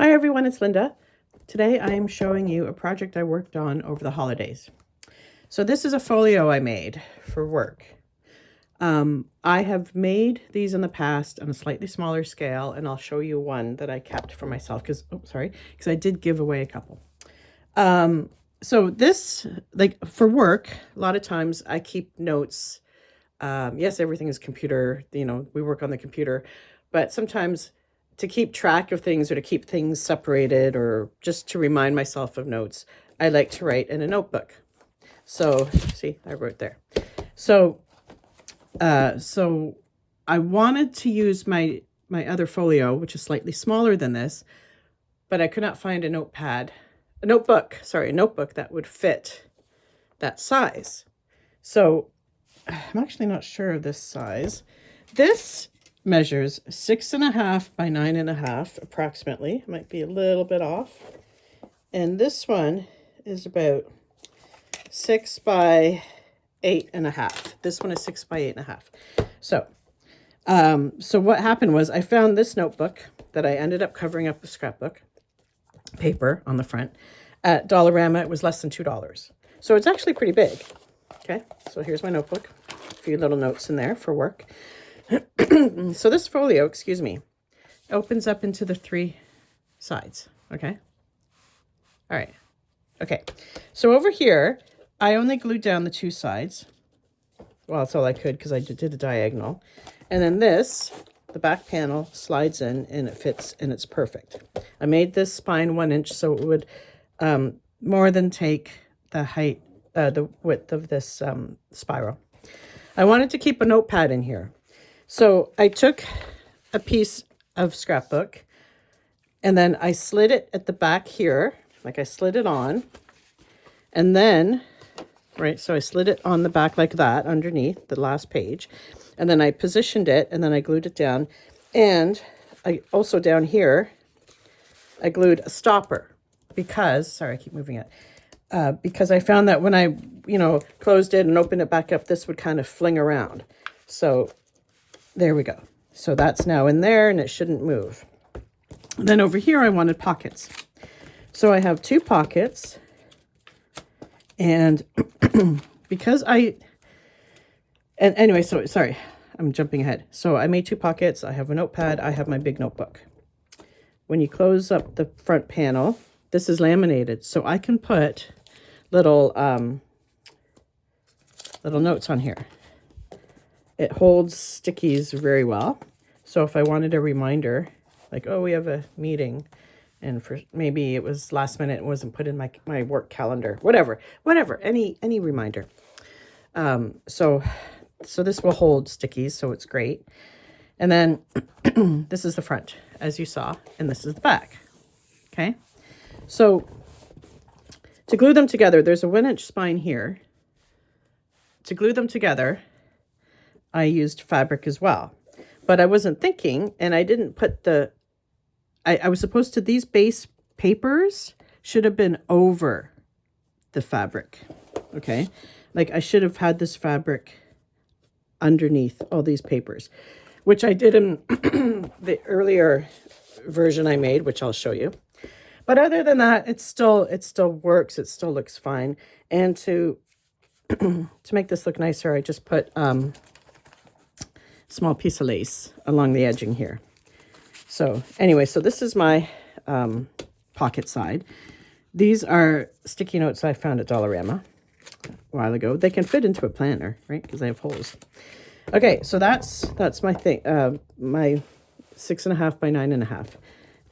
Hi everyone, it's Linda. Today I am showing you a project I worked on over the holidays. So this is a folio I made for work. I have made these in the past on a slightly smaller scale, and I'll show you one that I kept for myself because I did give away a couple. So this, like for work, a lot of times I keep notes. Yes, everything is computer, we work on the computer, but sometimes to keep track of things or to keep things separated or just to remind myself of notes, I like to write in a notebook. So see, I wrote there. So I wanted to use my other folio, which is slightly smaller than this, but I could not find a notebook that would fit that size. So I'm actually not sure of this size. This measures 6.5 by 9.5 approximately. Might be a little bit off. And this one is about 6 by 8.5. This one is 6 by 8.5. So what happened was I found this notebook that I ended up covering up with scrapbook paper on the front. At Dollarama, it was less than $2. So it's actually pretty big. Okay, so here's my notebook. A few little notes in there for work. So this folio, opens up into the three sides. Okay. All right. Okay. So over here, I only glued down the two sides. Well, that's all I could because I did a diagonal. And then this, the back panel slides in and it fits and it's perfect. I made this spine 1 inch so it would more than take the height, the width of this spiral. I wanted to keep a notepad in here. So I took a piece of scrapbook and then I slid it at the back here, like I slid it on. And then, so I slid it on the back like that underneath the last page. And then I positioned it and then I glued it down. And I also down here, I glued a stopper because, I keep moving it. Because I found that when I, closed it and opened it back up, this would kind of fling around. So there we go. So that's now in there and it shouldn't move. Then over here, I wanted pockets. So I have two pockets and because anyway, so sorry, I'm jumping ahead. So I made two pockets. I have a notepad. I have my big notebook. When you close up the front panel, this is laminated. So I can put little notes on here. It holds stickies very well. So if I wanted a reminder, like, oh, we have a meeting, and for maybe it was last minute, it wasn't put in my work calendar, whatever, any reminder. So this will hold stickies, so it's great. And then this is the front, as you saw, and this is the back. Okay. So to glue them together, there's a 1 inch spine here. To glue them together, I used fabric as well, but I wasn't thinking, and I didn't put I was supposed to, these base papers should have been over the fabric. Okay. Like I should have had this fabric underneath all these papers, which I did in the earlier version I made, which I'll show you. But other than that, it still works. It still looks fine. And to make this look nicer, I just put small piece of lace along the edging here. So anyway, so this is my pocket side. These are sticky notes I found at Dollarama a while ago. They can fit into a planner, right? Because they have holes. Okay, so that's my thing, my 6.5 by 9.5.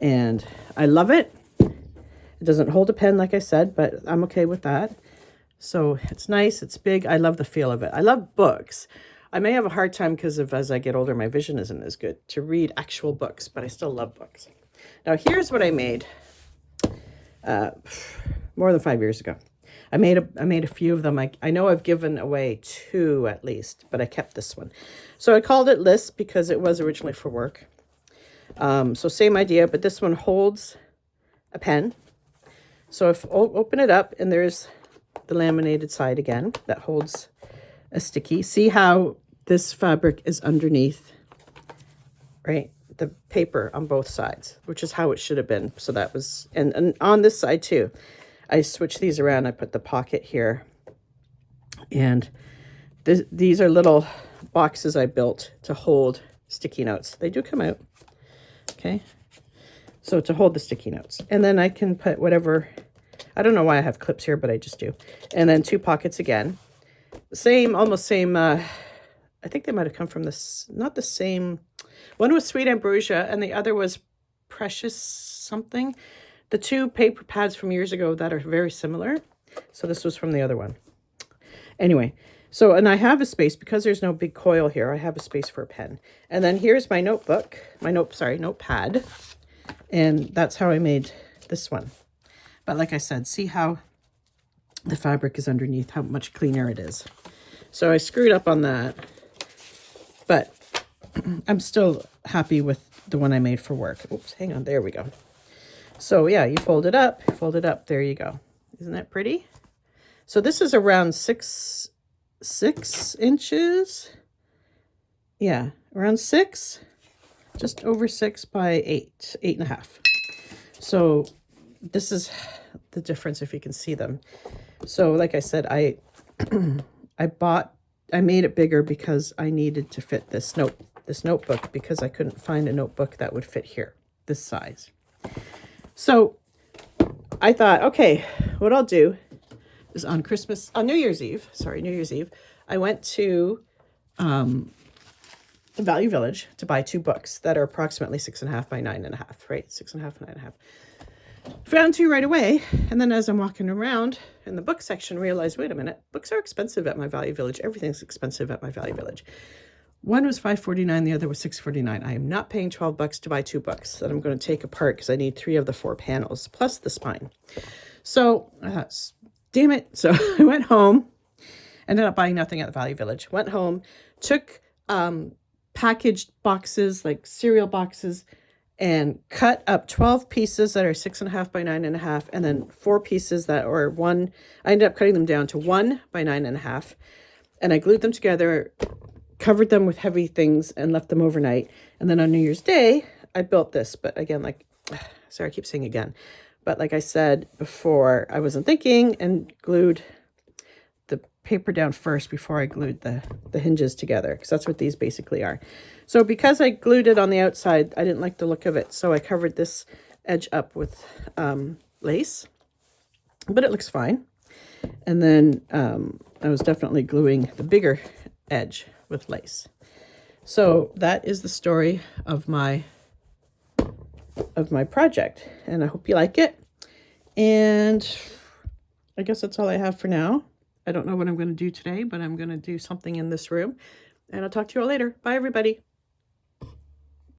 And I love it. It doesn't hold a pen, like I said, but I'm okay with that. So it's nice. It's big. I love the feel of it. I love books. I may have a hard time because as I get older, my vision isn't as good to read actual books, but I still love books. Now, here's what I made more than 5 years ago. I made a few of them. I know I've given away 2 at least, but I kept this one. So I called it Lists because it was originally for work. So same idea, but this one holds a pen. So if open it up and there's the laminated side again that holds a sticky. See how this fabric is underneath, right? the paper on both sides, which is how it should have been. So that was, and on this side too, I switched these around. I put the pocket here, and these are little boxes I built to hold sticky notes. They do come out, okay? So to hold the sticky notes. And then I can put whatever, I don't know why I have clips here, but I just do. And then 2 pockets again. Same, almost same, I think they might have come from this, not the same. One was Sweet Ambrosia and the other was Precious something. The 2 paper pads from years ago that are very similar. So this was from the other one. Anyway, so, and I have a space, because there's no big coil here, I have a space for a pen. And then here's my notebook, notepad. And that's how I made this one. But like I said, see how the fabric is underneath, how much cleaner it is. So I screwed up on that, but I'm still happy with the one I made for work. Oops, hang on, there we go. So yeah, you fold it up, there you go. Isn't that pretty? So this is around 6 inches. Yeah, around 6, just over 6 by 8.5. So this is the difference, if you can see them. So like I said, I made it bigger because I needed to fit this notebook, because I couldn't find a notebook that would fit here, this size. So I thought, okay, what I'll do is on New Year's Eve, I went to the Value Village to buy 2 books that are approximately 6.5 by 9.5, right? 6.5 and 9.5. Found 2 right away, and then as I'm walking around in the book section, realized, wait a minute, books are expensive at my Value Village. Everything's expensive at my Value Village. One was $5.49, the other was $6.49. I am not paying $12 to buy 2 books that I'm going to take apart because I need 3 of the 4 panels plus the spine. So I thought, damn it. So I went home, ended up buying nothing at the Value Village. Went home, took packaged boxes, like cereal boxes, and cut up 12 pieces that are 6.5 by 9.5, and then 4 pieces that are 1. I ended up cutting them down to 1 by 9.5, and I glued them together, covered them with heavy things, and left them overnight. And then on New Year's Day, I built this. But again, sorry, I keep saying again. But like I said before, I wasn't thinking and glued the paper down first before I glued the hinges together, because that's what these basically are. So because I glued it on the outside, I didn't like the look of it. So I covered this edge up with lace, but it looks fine. And then I was definitely gluing the bigger edge with lace. So that is the story of my project, and I hope you like it. And I guess that's all I have for now. I don't know what I'm going to do today, but I'm going to do something in this room, and I'll talk to you all later. Bye, everybody.